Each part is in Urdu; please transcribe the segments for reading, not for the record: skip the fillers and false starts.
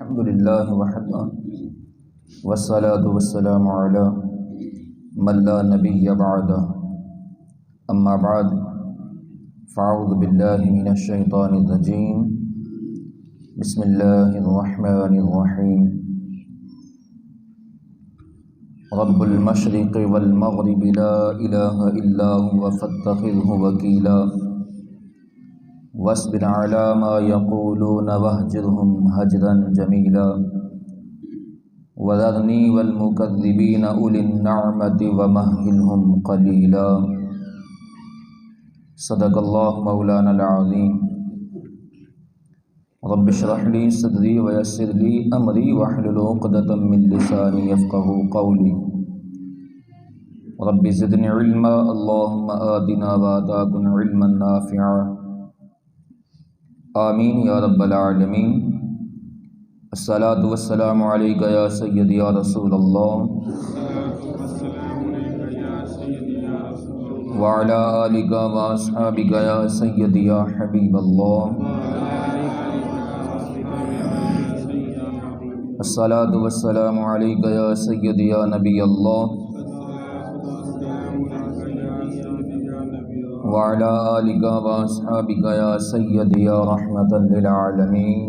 الحمد لله وحده والصلاة والسلام على من لا نبي بعده أما بعد فأعوذ بالله من الشيطان الرجيم بسم الله الرحمن الرحيم رب المشرق والمغرب لا إله إلا هو فاتخذه وكيلا واصبر على ما يقولون واهجرهم هجرا جميلا وذرني والمكذبين أولي النعمة ومهلهم قليلا صدق الله مولانا العظيم رب اشرح لي صدري ويسر لي أمري واحلل عقدة من لساني يفقهوا قولي رب زدني علما اللهم آتنا وآتاكم علما نافعا آمین یا رب العالمین۔ الصلاة والسلام علیک یا سیدی یا رسول اللہ وعلی آلک و اصحابک یا سیدی یا حبیب اللہ۔ الصلاة والسلام علیک یا سیدی یا نبی اللہ وعلى آلك وأصحابك يا سيدي يا رحمة للعالمين۔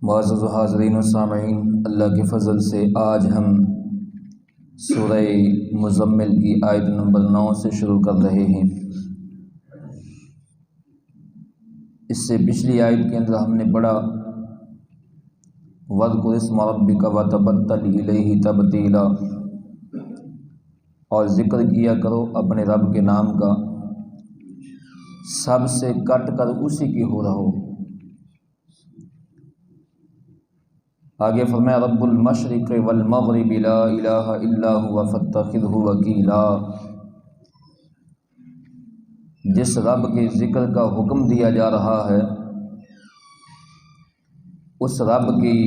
معزز حاضرین و سامعین، اللہ کے فضل سے آج ہم سورہ مزمل کی آیت نمبر 9 سے شروع کر رہے ہیں۔ اس سے پچھلی آیت کے اندر ہم نے پڑھا وَاذْكُرِ اسْمَ رَبِّكَ وَتَبَتَّلْ إِلَيْهِ تَبْتِيلًا، اور ذکر کیا کرو اپنے رب کے نام کا، سب سے کٹ کر اسی کی ہو رہو۔ آگے فرمایا رب المشرق والمغرب لا الہ الا هو فاتخذہ وکیلا۔ جس رب کے ذکر کا حکم دیا جا رہا ہے اس رب کی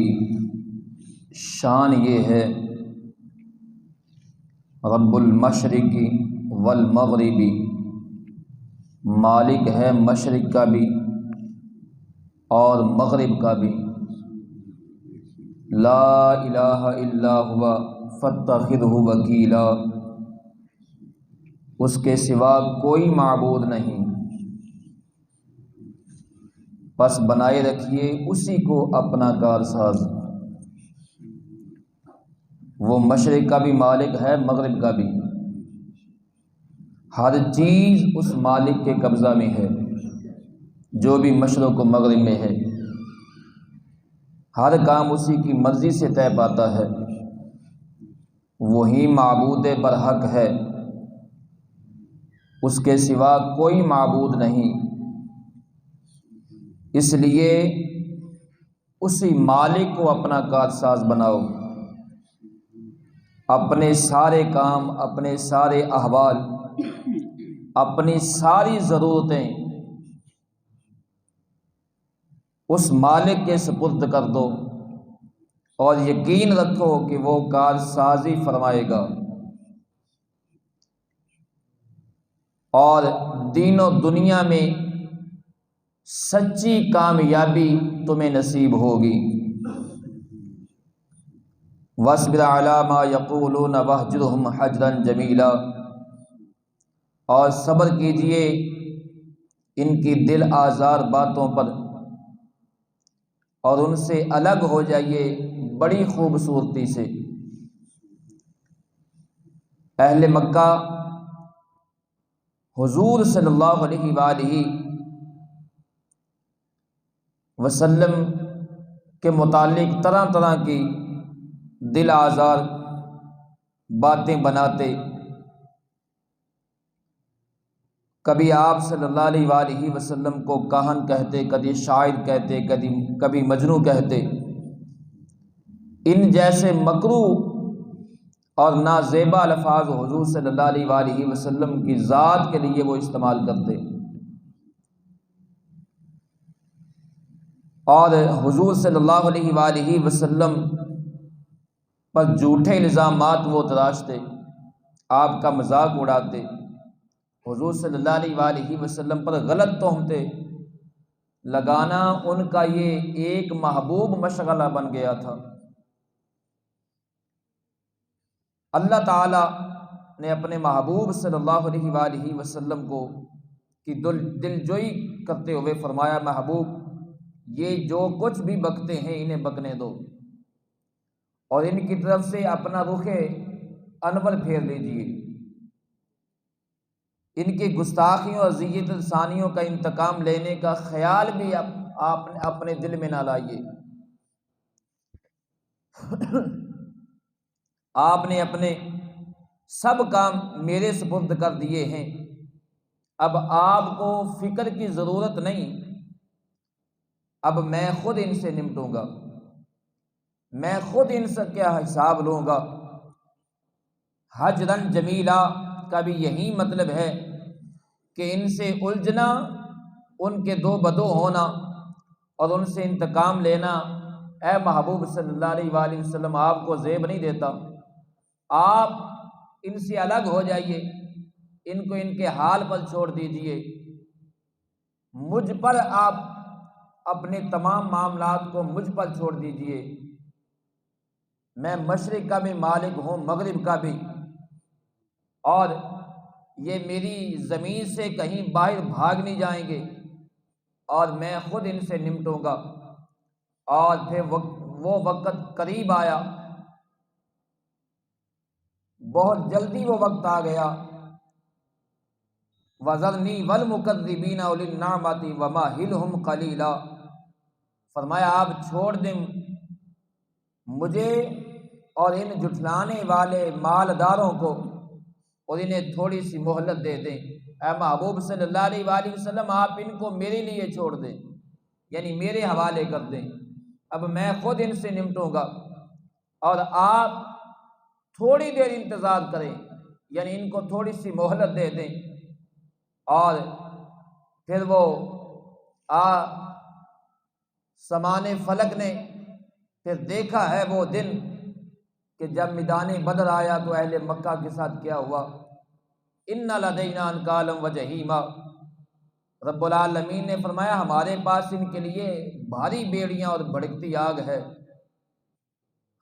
شان یہ ہے، رب المشرق والمغرب، مالک ہے مشرق کا بھی اور مغرب کا بھی، لا الہ الا هو فاتخذہ وکیلا، اس کے سوا کوئی معبود نہیں، پس بنائے رکھیے اسی کو اپنا کارساز۔ وہ مشرق کا بھی مالک ہے، مغرب کا بھی، ہر چیز اس مالک کے قبضہ میں ہے، جو بھی مشرق و مغرب میں ہے، ہر کام اسی کی مرضی سے طے پاتا ہے، وہی معبود برحق ہے، اس کے سوا کوئی معبود نہیں۔ اس لیے اسی مالک کو اپنا کارساز بناؤ، اپنے سارے کام، اپنے سارے احوال، اپنی ساری ضرورتیں اس مالک کے سپرد کر دو، اور یقین رکھو کہ وہ کارسازی فرمائے گا، اور دین و دنیا میں سچی کامیابی تمہیں نصیب ہوگی۔ وَاصْبِرْ عَلَىٰ مَا يَقُولُونَ وَاهْجُرْهُمْ هَجْرًا جَمِيلًا، اور صبر کیجئے ان کی دل آزار باتوں پر، اور ان سے الگ ہو جائیے بڑی خوبصورتی سے۔ اہل مکہ حضور صلی اللہ علیہ وآلہ وسلم کے متعلق طرح طرح کی دل آزار باتیں بناتے، کبھی آپ صلی اللہ علیہ وآلہ وسلم کو کاہن کہتے، کبھی شاعر کہتے، کبھی مجنوں کہتے۔ ان جیسے مکروہ اور نازیبا الفاظ حضور صلی اللہ علیہ وآلہ وسلم کی ذات کے لیے وہ استعمال کرتے، اور حضور صلی اللہ علیہ وآلہ وسلم پر جھوٹے الزامات وہ تراشتے، آپ کا مذاق اڑاتے، حضور صلی اللہ علیہ وآلہ وسلم پر غلط تہمتیں لگانا ان کا یہ ایک محبوب مشغلہ بن گیا تھا۔ اللہ تعالی نے اپنے محبوب صلی اللہ علیہ وآلہ وسلم کو کی دلجوئی کرتے ہوئے فرمایا، محبوب یہ جو کچھ بھی بکتے ہیں انہیں بکنے دو، اور ان کی طرف سے اپنا رخ انور پھیر لیجیے، ان کی گستاخیوں اور اذیت ثانیوں کا انتقام لینے کا خیال بھی آپ اپنے دل میں نہ لائیے۔ آپ نے اپنے سب کام میرے سپرد کر دیے ہیں، اب آپ کو فکر کی ضرورت نہیں، اب میں خود ان سے نمٹوں گا، میں خود ان سے کیا حساب لوں گا۔ حجرن جمیلا کا بھی یہی مطلب ہے کہ ان سے الجھنا، ان کے دو بدو ہونا اور ان سے انتقام لینا، اے محبوب صلی اللہ علیہ وآلہ وسلم آپ کو زیب نہیں دیتا۔ آپ ان سے الگ ہو جائیے، ان کو ان کے حال پر چھوڑ دیجئے، مجھ پر آپ اپنے تمام معاملات کو مجھ پر چھوڑ دیجئے، میں مشرق کا بھی مالک ہوں، مغرب کا بھی، اور یہ میری زمین سے کہیں باہر بھاگ نہیں جائیں گے، اور میں خود ان سے نمٹوں گا۔ اور پھر وہ وقت قریب آیا، بہت جلدی وہ وقت آ گیا، وَذَرْنِي وَالْمُكَذِّبِينَ أُولِي النَّعْمَةِ وَمَهِّلْهُمْ قَلِيلًا، فرمایا آپ چھوڑ دیں مجھے اور ان جھٹلانے والے مالداروں کو، اور انہیں تھوڑی سی مہلت دے دیں۔ اے محبوب صلی اللہ علیہ وآلہ وسلم آپ ان کو میرے لیے چھوڑ دیں، یعنی میرے حوالے کر دیں، اب میں خود ان سے نمٹوں گا، اور آپ تھوڑی دیر انتظار کریں، یعنی ان کو تھوڑی سی مہلت دے دیں۔ اور پھر وہ سمان فلک نے پھر دیکھا ہے وہ دن کہ جب میدان بدر آیا تو اہل مکہ کے ساتھ کیا ہوا۔ ان لدینا انکالا وجحیما، رب العالمین نے فرمایا ہمارے پاس ان کے لیے بھاری بیڑیاں اور بھڑکتی آگ ہے،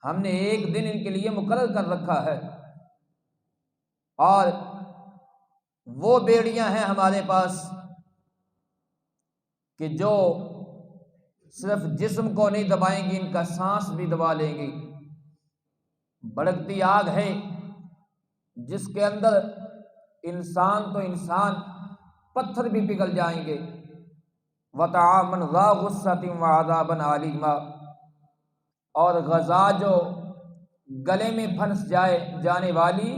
ہم نے ایک دن ان کے لیے مقرر کر رکھا ہے، اور وہ بیڑیاں ہیں ہمارے پاس کہ جو صرف جسم کو نہیں دبائیں گی، ان کا سانس بھی دبا لیں گی۔ بھڑکتی آگ ہے جس کے اندر انسان تو انسان، پتھر بھی پگھل جائیں گے۔ وَطَعَامًا ذَا غُصَّةٍ وَعَذَابًا أَلِيمًا، اور غذا جو گلے میں پھنس جانے والی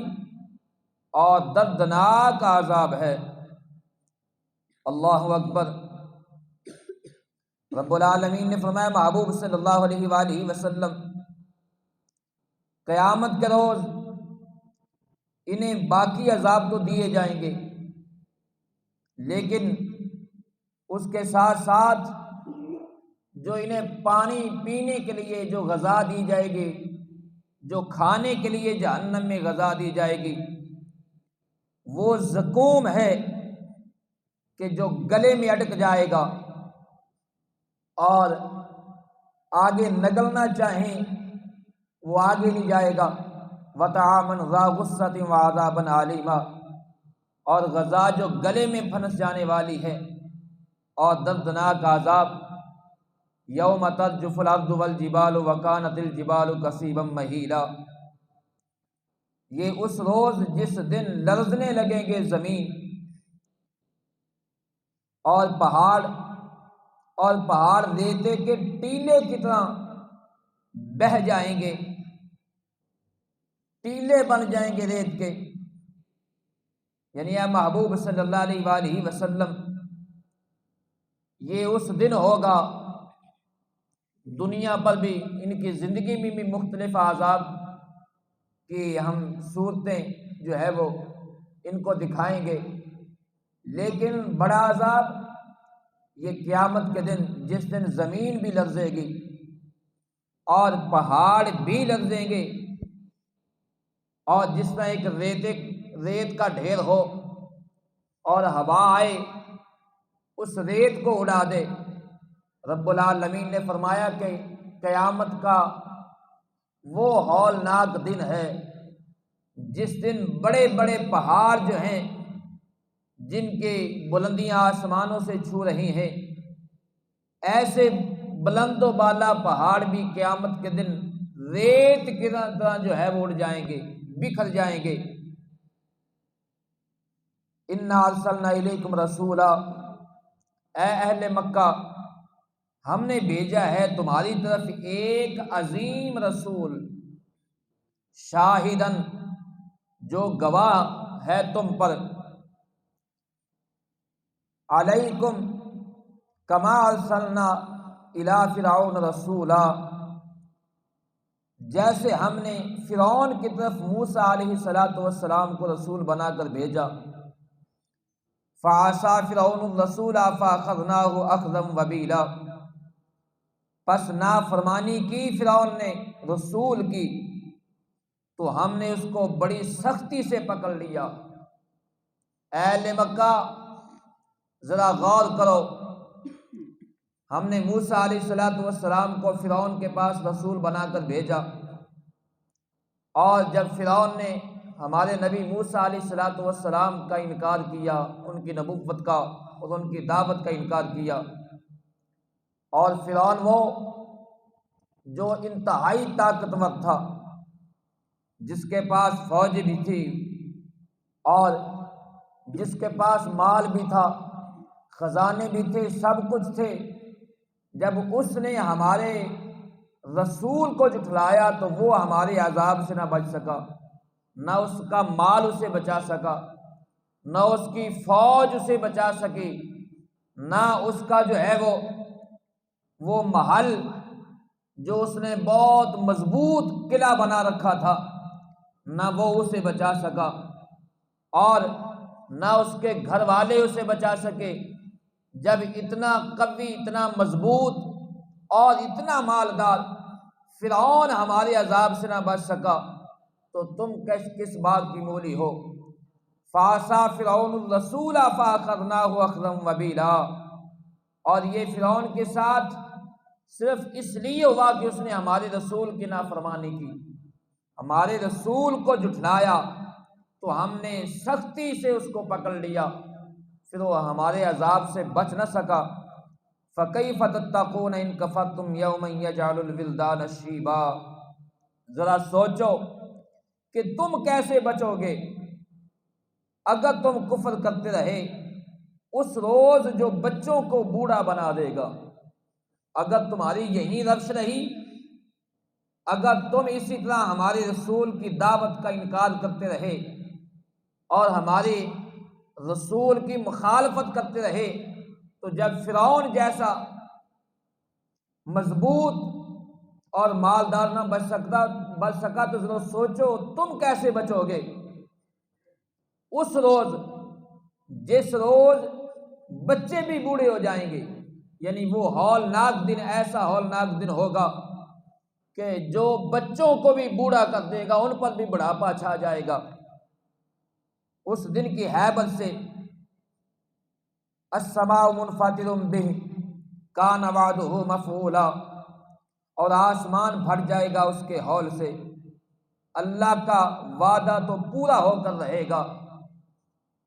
اور دردناک عذاب ہے۔ اللہ اکبر۔ رب العالمین نے فرمایا محبوب صلی اللہ علیہ وآلہ وسلم قیامت کے روز انہیں باقی عذاب تو دیے جائیں گے، لیکن اس کے ساتھ ساتھ جو انہیں پانی پینے کے لیے جو غذا دی جائے گی، جو کھانے کے لیے جہنم میں غذا دی جائے گی، وہ زقوم ہے کہ جو گلے میں اٹک جائے گا، اور آگے نگلنا چاہیں وہ آگے نہیں جائے گا۔ وَطَعَامًا ذَا غُصَّةٍ وَعَذَابًا أَلِيمًا، اور غذا جو گلے میں پھنس جانے والی ہے اور دردناک عذاب۔ یوم ترجف الارض والجبال وکانت الجبال کثیبا مہیلا، یہ اس روز جس دن لرزنے لگیں گے زمین اور پہاڑ ریتے کے ٹیلے کی طرح بہہ جائیں گے، ٹیلے بن جائیں گے ریت کے، یعنی اے محبوب صلی اللہ علیہ وآلہ وسلم یہ اس دن ہوگا۔ دنیا پر بھی ان کی زندگی میں بھی مختلف عذاب کی ہم صورتیں جو ہے وہ ان کو دکھائیں گے، لیکن بڑا عذاب یہ قیامت کے دن، جس دن زمین بھی لرزے گی اور پہاڑ بھی لرزیں گے، اور جس طرح ایک ریت کا ڈھیر ہو اور ہوا آئے اس ریت کو اڑا دے۔ رب العالمین نے فرمایا کہ قیامت کا وہ ہولناک دن ہے جس دن بڑے بڑے پہاڑ جو ہیں جن کی بلندیاں آسمانوں سے چھو رہی ہیں، ایسے بلند و بالا پہاڑ بھی قیامت کے دن ریت کی طرح جو ہے وہ اڑ جائیں گے، بکھر جائیں گے۔ انا ارسلنا الیکم رسولا، اے اہل مکہ ہم نے بھیجا ہے تمہاری طرف ایک عظیم رسول، شاہدن جو گواہ ہے تم پر، علیکم کما ارسلنا الی فرعون رسولا، جیسے ہم نے فرعون کی طرف موسیٰ علیہ السلام کو رسول بنا کر بھیجا۔ فعصى فرعون الرسول فاخذناه اخذا وبیلا، پس نافرمانی کی فرعون نے رسول کی تو ہم نے اس کو بڑی سختی سے پکڑ لیا۔ اہل مکہ ذرا غور کرو، ہم نے موسیٰ علیہ السلام کو فرعون کے پاس رسول بنا کر بھیجا، اور جب فرعون نے ہمارے نبی موسیٰ علیہ السلام کا انکار کیا، ان کی نبوت کا اور ان کی دعوت کا انکار کیا، اور فرعون وہ جو انتہائی طاقتور تھا، جس کے پاس فوج بھی تھی اور جس کے پاس مال بھی تھا، خزانے بھی تھے، سب کچھ تھے، جب اس نے ہمارے رسول کو جھٹلایا تو وہ ہمارے عذاب سے نہ بچ سکا، نہ اس کا مال اسے بچا سکا، نہ اس کی فوج اسے بچا سکی، نہ اس کا جو ہے وہ محل جو اس نے بہت مضبوط قلعہ بنا رکھا تھا، نہ وہ اسے بچا سکا، اور نہ اس کے گھر والے اسے بچا سکے۔ جب اتنا قوی، اتنا مضبوط اور اتنا مالدار فرعون ہمارے عذاب سے نہ بچ سکا تو تم کس بات کی مولی ہو۔ فعصى فرعون الرسول فاخذناه اخذا وبیلا، اور یہ فرعون کے ساتھ صرف اس لیے ہوا کہ اس نے ہمارے رسول کی نافرمانی کی، ہمارے رسول کو جھٹلایا تو ہم نے سختی سے اس کو پکڑ لیا، پھر وہ ہمارے عذاب سے بچ نہ سکا۔ فَكَيْفَ تَتَّقُونَ إِن كَفَرْتُمْ يَوْمًا يَجْعَلُ الْوِلْدَانَ شِيبًا، ذرا سوچو کہ تم کیسے بچو گے اگر تم کفر کرتے رہے اس روز جو بچوں کو بوڑھا بنا دے گا۔ اگر تمہاری یہی روش رہی، اگر تم اسی طرح ہمارے رسول کی دعوت کا انکار کرتے رہے اور ہمارے رسول کی مخالفت کرتے رہے، تو جب فرعون جیسا مضبوط اور مالدار نہ بچ سکا تو ذرا سوچو تم کیسے بچو گے اس روز جس روز بچے بھی بوڑھے ہو جائیں گے۔ یعنی وہ ہولناک دن، ایسا ہولناک دن ہوگا کہ جو بچوں کو بھی بوڑھا کر دے گا، ان پر بھی بڑھاپا چھا جائے گا۔ اس دن کی ہیبت سے السماء منفطر به کان وعدہ مفعولا، اور آسمان پھٹ جائے گا اس کے ہول سے، اللہ کا وعدہ تو پورا ہو کر رہے گا۔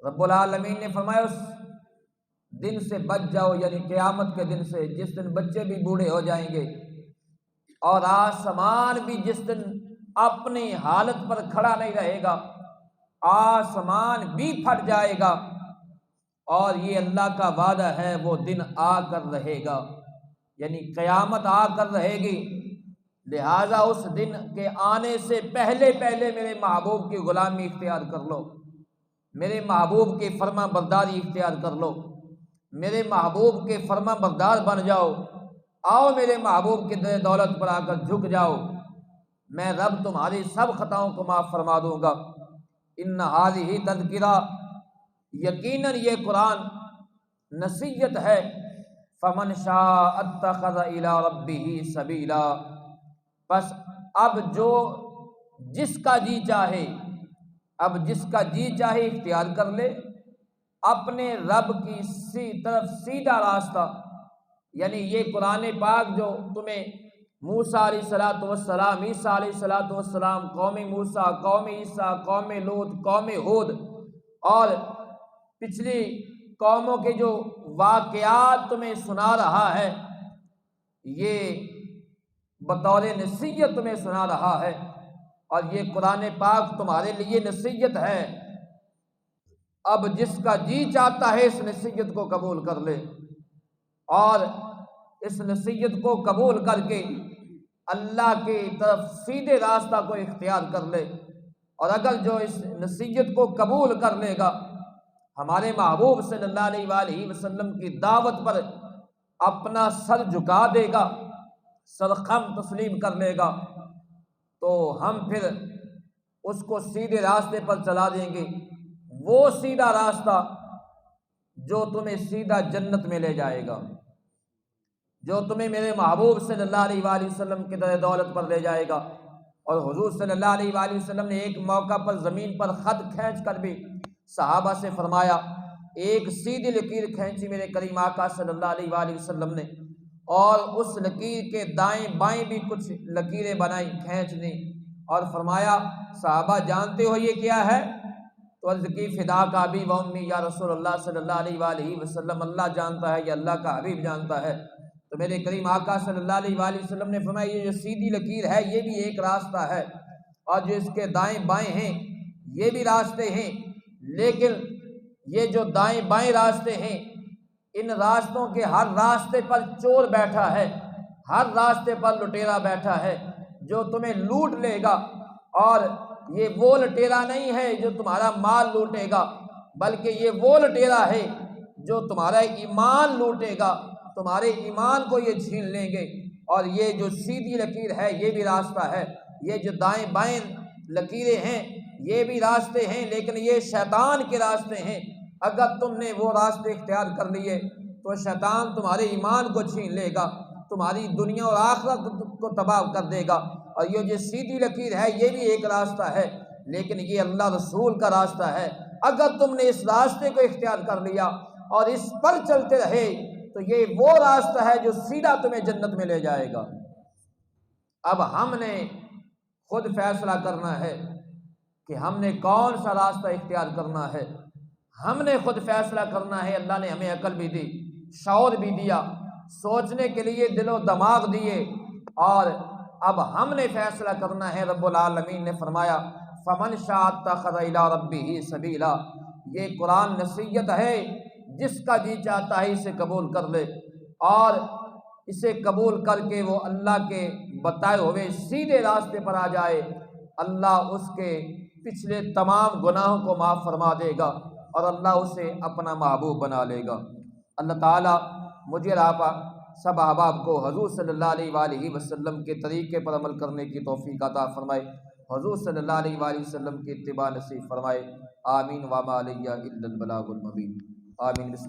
رب العالمین نے فرمایا اس دن سے بچ جاؤ، یعنی قیامت کے دن سے، جس دن بچے بھی بوڑھے ہو جائیں گے اور آسمان بھی جس دن اپنی حالت پر کھڑا نہیں رہے گا، آسمان بھی پھٹ جائے گا، اور یہ اللہ کا وعدہ ہے وہ دن آ کر رہے گا، یعنی قیامت آ کر رہے گی۔ لہٰذا اس دن کے آنے سے پہلے پہلے میرے محبوب کی غلامی اختیار کر لو، میرے محبوب کی فرما برداری اختیار کر لو، میرے محبوب کے فرما بردار بن جاؤ، آؤ میرے محبوب کی در دولت پر آ کر جھک جاؤ، میں رب تمہاری سب خطاؤں کو معاف فرما دوں گا۔ ان ھذہ تذکرہ، یقیناً یہ قرآن نصیحت ہے، فمن شاء اتخذ الی ربہ سبیلا، پس اب جس کا جی چاہے اختیار کر لے اپنے رب کی طرف سیدھا راستہ، یعنی یہ قرآن پاک جو تمہیں موسیٰ علیہ الصلوۃ والسلام، عیسیٰ علیہ الصلوۃ والسلام، قوم موسیٰ، قوم عیسیٰ، قوم لوط، قوم ہود اور پچھلی قوموں کے جو واقعات تمہیں سنا رہا ہے، یہ بطور نصیحت تمہیں سنا رہا ہے، اور یہ قرآن پاک تمہارے لیے نصیحت ہے۔ اب جس کا جی چاہتا ہے اس نصیحت کو قبول کر لے، اور اس نصیحت کو قبول کر کے اللہ کی طرف سیدھے راستہ کو اختیار کر لے۔ اور اگر جو اس نصیحت کو قبول کر لے گا، ہمارے محبوب صلی اللہ علیہ وآلہ وسلم کی دعوت پر اپنا سر جھکا دے گا، سرخم تسلیم کر لے گا، تو ہم پھر اس کو سیدھے راستے پر چلا دیں گے، وہ سیدھا راستہ جو تمہیں سیدھا جنت میں لے جائے گا، جو تمہیں میرے محبوب صلی اللہ علیہ وآلہ وسلم کی در دولت پر لے جائے گا۔ اور حضور صلی اللہ علیہ وآلہ وسلم نے ایک موقع پر زمین پر خط کھینچ کر بھی صحابہ سے فرمایا، ایک سیدھی لکیر کھینچی میرے کریم آقا صلی اللہ علیہ وآلہ وسلم نے، اور اس لکیر کے دائیں بائیں بھی کچھ لکیریں بنائیں، کھینچ دیں، اور فرمایا صحابہ جانتے ہو یہ کیا ہے؟ تو عرض کی فدا کا ابی و امی یا رسول اللہ صلی اللہ علیہ وآلہ وسلم، اللہ جانتا ہے یا اللہ کا حبیب جانتا ہے۔ تو میرے کریم آقا صلی اللہ علیہ وآلہ وسلم نے فرمایا یہ جو سیدھی لکیر ہے یہ بھی ایک راستہ ہے، اور جو اس کے دائیں بائیں ہیں یہ بھی راستے ہیں، لیکن یہ جو دائیں بائیں راستے ہیں، ان راستوں کے ہر راستے پر چور بیٹھا ہے، ہر راستے پر لٹیرا بیٹھا ہے جو تمہیں لوٹ لے گا، اور یہ وہ لٹیرا نہیں ہے جو تمہارا مال لوٹے گا، بلکہ یہ وہ لٹیرا ہے جو تمہارا ایمان لوٹے گا، تمہارے ایمان کو یہ چھین لیں گے۔ اور یہ جو سیدھی لکیر ہے یہ بھی راستہ ہے، یہ جو دائیں بائیں لکیریں ہیں یہ بھی راستے ہیں، لیکن یہ شیطان کے راستے ہیں۔ اگر تم نے وہ راستے اختیار کر لیے تو شیطان تمہارے ایمان کو چھین لے گا، تمہاری دنیا اور آخرت کو تباہ کر دے گا۔ اور یہ جو سیدھی لکیر ہے یہ بھی ایک راستہ ہے، لیکن یہ اللہ رسول کا راستہ ہے۔ اگر تم نے اس راستے کو اختیار کر لیا اور اس پر چلتے رہے تو یہ وہ راستہ ہے جو سیدھا تمہیں جنت میں لے جائے گا۔ اب ہم نے خود فیصلہ کرنا ہے کہ ہم نے کون سا راستہ اختیار کرنا ہے، ہم نے خود فیصلہ کرنا ہے۔ اللہ نے ہمیں عقل بھی دی، شعور بھی دیا، سوچنے کے لیے دل و دماغ دیے، اور اب ہم نے فیصلہ کرنا ہے۔ رب العالمین نے فرمایا فمن شاء اتخذ الی ربہ سبیلا، یہ قرآن نصیحت ہے، جس کا جی چاہتا ہے اسے قبول کر لے، اور اسے قبول کر کے وہ اللہ کے بتائے ہوئے سیدھے راستے پر آ جائے، اللہ اس کے پچھلے تمام گناہوں کو معاف فرما دے گا، اور اللہ اسے اپنا محبوب بنا لے گا۔ اللہ تعالیٰ مجھے اور آپ سب احباب کو حضور صلی اللہ علیہ وآلہ وسلم کے طریقے پر عمل کرنے کی توفیق عطا فرمائے، حضور صلی اللہ علیہ وآلہ وسلم کی اتباع نصیب فرمائے۔ آمین وما علیہ الا البلاغ المبین۔ آمین۔